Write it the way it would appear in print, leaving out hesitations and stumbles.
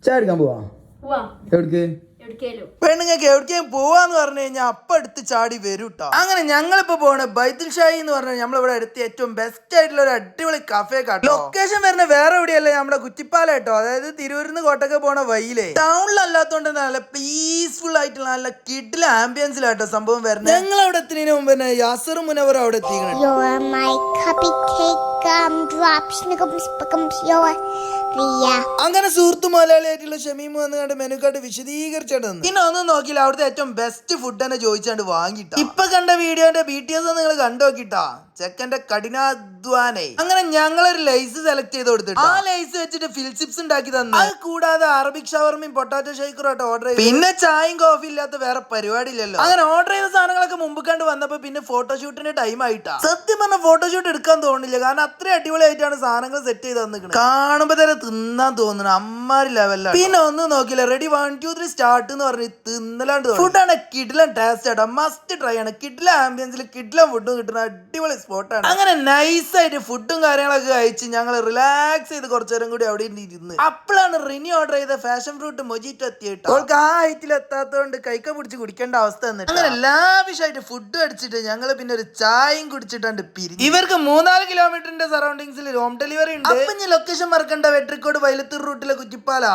ചായ എടുക്കാൻ പോവാ? എവിടേക്ക്? പെണ്ണുങ്ങൾക്ക് എവിടേക്കും പോവാന്ന് പറഞ്ഞു കഴിഞ്ഞാൽ അപ്പൊ എടുത്ത് ചാടി വരും കേട്ടോ. അങ്ങനെ ഞങ്ങളിപ്പോ പോണ് ബൈത്തുൽ ഷാഹി എന്ന് പറഞ്ഞാൽ നമ്മളിവിടെ അടുത്ത് ഏറ്റവും ബെസ്റ്റ് ആയിട്ടുള്ള ഒരു അടിപൊളി കഫേ കാട്ടോ. ലൊക്കേഷൻ വരുന്ന വേറെ എവിടെയല്ല, നമ്മുടെ കുറ്റിപ്പാല കേട്ടോ. അതായത് തിരൂരിന്ന് കോട്ടൊക്കെ പോണ വഴിയിലെ ടൗണിലല്ലാത്തോണ്ട് നല്ല പീസ്ഫുൾ ആയിട്ടുള്ള നല്ല കിഡിലെ ആംബിയൻസിലാട്ടോ സംഭവം വരുന്നത്. ഞങ്ങൾ അവിടെ എത്തുന്നതിന് മുമ്പ് തന്നെ യാസറും മുനവറും അവിടെ എത്തിക്കണം. അങ്ങനെ സുഹൃത്തു മലയാളിയായിട്ടുള്ള ഷമീം വന്ന് കണ്ട് മെനു കാർഡ് വിശദീകരിച്ചിട്ട് പിന്നെ ഒന്നും നോക്കിയില്ല, അവിടുത്തെ ഏറ്റവും ബെസ്റ്റ് ഫുഡ് തന്നെ ചോദിച്ചാണ്ട് വാങ്ങിട്ടാ. ഇപ്പൊ കണ്ട വീഡിയോന്റെ BTS നിങ്ങൾ കണ്ടു നോക്കിട്ടാ, ചെക്കന്റെ കഠിനാധ്വാനേ. അങ്ങനെ ഞങ്ങളൊരു ലൈസ് സെലക്ട് ചെയ്ത് കൊടുത്തിട്ട് ആ ലൈസ് വെച്ചിട്ട് ഫിൽസിപ്സ് ഉണ്ടാക്കി തന്നു. അത് കൂടാതെ അറബിക് ഷവർമയും പൊട്ടാറ്റോ ഷേക്കറുമായിട്ട് ഓർഡർ ചെയ്തു. പിന്നെ ചായയും കോഫി ഇല്ലാത്ത വേറെ പരിപാടി ഇല്ലല്ലോ. അങ്ങനെ ഓർഡർ ചെയ്ത സാധനങ്ങളൊക്കെ മുമ്പ് കണ്ട് വന്നപ്പോ പിന്നെ ഫോട്ടോഷൂട്ടിന്റെ ടൈം ആയിട്ടാ. സത്യം പറഞ്ഞ ഫോട്ടോഷൂട്ട് എടുക്കാൻ തോന്നില്ല, കാരണം അത്രയും അടിപൊളിയായിട്ടാണ് സാധനങ്ങൾ സെറ്റ് ചെയ്ത് തന്നിരിക്കുന്നത്. കാണുമ്പോ തന്നെ തിന്നാൻ തോന്നുന്നു അമ്മാരി ലെവലാണ്. പിന്നെ ഒന്നും നോക്കില്ല, റെഡി 1 2 3 സ്റ്റാർട്ട് എന്ന് പറഞ്ഞ് തിന്നലാണ്ട്. ഫുഡാണ് കിഡിലൻ ടേസ്റ്റ് ആട്ടോ, മസ്റ്റ് ട്രൈ ആണ്. കിഡില ആംബിയൻസിൽ കിഡിലൻ ഫുഡും കിട്ടുന്ന അടിപൊളി സ്പോട്ടാണ്. അങ്ങനെ നൈസ് ആയിട്ട് ഫുഡും കാര്യങ്ങളൊക്കെ കഴിച്ച് ഞങ്ങൾ റിലാക്സ് ചെയ്ത് കുറച്ചു നേരം കൂടി അവിടെ ഇരുന്ന് അപ്പോഴാണ് റിനി ഓർഡർ ചെയ്ത ഫാഷൻ ഫ്രൂട്ട് മൊജിറ്റോ എത്തിയിട്ട് അവൾക്ക് ആ ഹൈറ്റിൽ എത്താത്തതുകൊണ്ട് കൈക്ക പിടിച്ച് കുടിക്കേണ്ട അവസ്ഥ വന്നിട്ട് അങ്ങനെ ലാവിഷായിട്ട് ഫുഡ് അടിച്ചിട്ട് ഞങ്ങൾ പിന്നെ ഒരു ചായയും കുടിച്ചിട്ടാണ്ട് പിരിഞ്ഞു. ഇവർക്ക് 3-4 കിലോമീറ്ററിന്റെ സറൗണ്ടിങ്സിൽ ഹോം ഡെലിവറി ഉണ്ട്. അപ്പൊ ലൊക്കേഷൻ മറക്കണ്ട, വെട്രിക്കോട് വൈലത്തൂർ റൂട്ടിലെ കുറ്റിപ്പാല.